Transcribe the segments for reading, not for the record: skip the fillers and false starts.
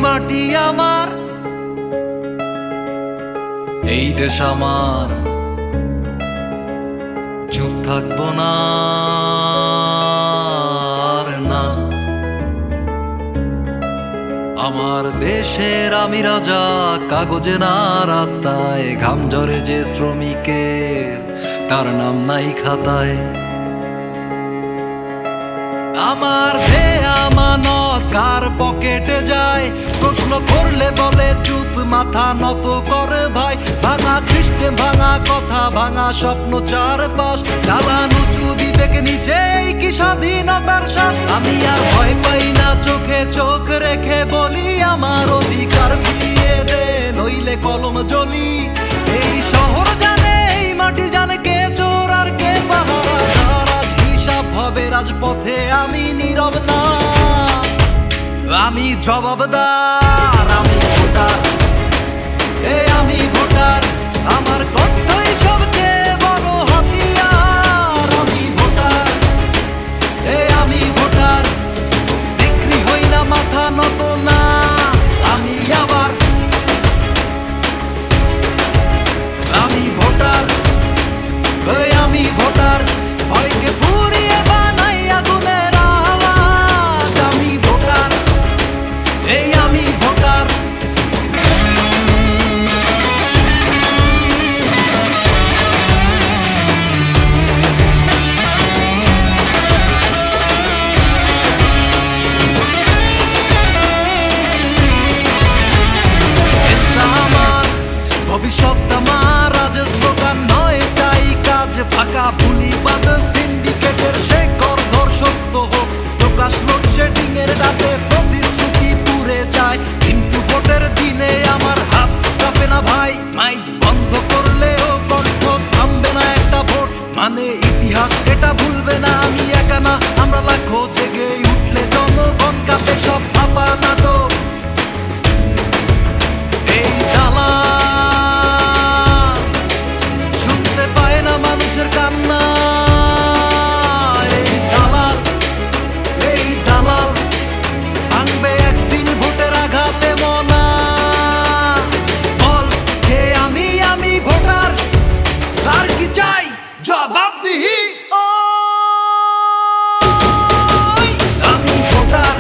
মাটি আমার, এই দেশ আমার, চুপ থাকবো না আর না। আমার দেশের আমি রাজা, কাগজে না রাস্তায়, ঘাম ঝরে যে শ্রমিকের তার নাম নাই খাতায়। আমার যে আমানত কার পকেটে যায়, প্রশ্ন করলে বলে চুপ, মাথা নত করে ভাই। ভাঙা সিস্টেম, ভাঙা কথা, ভাঙা স্বপ্ন চারপাশ, দালান উঁচু বিবেক নিচেই কি স্বাধীনতার শ্বাস। আমি আর ভয় পাই না, চোখে চোখ রেখে বলি আমার অধিকার ফিরিয়ে দে, নইলে কলম জ্বলি। এই শহর জানে, এই মাটি জানে কে চোর আর কে পাহারাদার। আজ হিসাব হবে রাজপথে, আমি নীরব না, আমি জবাবদার। আমি ভোটার, আমি ভোটার, আমার কণ্ঠই সবচেয়ে বড় হাতিয়ার। আমি ভোটার, আমি ভোটার, বিক্রি হই না, মাথা নত না, আমি আবার। আমি ভোটার, আমি ভোটার, ভয়কে পুড়িয়ে বানাই আগুনের আওয়াজ। আমি ভোটার, আমি ভোটার। ভবিষ্যৎ আমার, আজ স্লোগান নয়, চাই কাজ। ফাঁকা বুলি বাদ সিন্ডিকেটের শেকর ধর, সত্য হোক প্রকাশ। লোডশেডিং এর ডাকে প্রতিশ্রুতি পুড়ে যায়, কিন্তু ভোটের দিনে আমার হাত কাঁপে না ভাই। মাইক বন্ধ করলেও কণ্ঠ থামবে না, একটা ভোট মানে ইতিহাস, এটা ভুলবে না। আমি একা না, আমরা লাখো জেগে উঠলে জনগণ কাঁপে, সব ভাবা নাটক। এই জ্বালা শুনতে পায় না মানুষের কান্না। এই দালাল, এই দালাল ভাঙবে একদিন ভোটের আঘাতে মনা। বল কে আমি, আমি ভোটার, তার কি চাই জবাবদিহি। আমি ভোটার,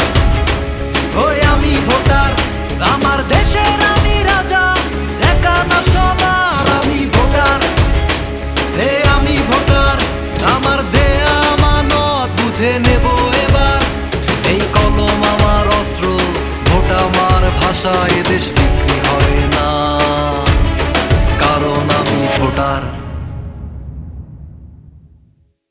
আমি ভোটার, আমার দেশের আমি রাজা, একা না সবার। আমি ভোটার, আমি ভোটার, আমার দেয়া আমানত বুঝে নেব এবার। এই কলম আমার অস্ত্র, ভোট আমার ভাষা, এদেশ বিক্রি হয় না, কারণ আমি ভোটার।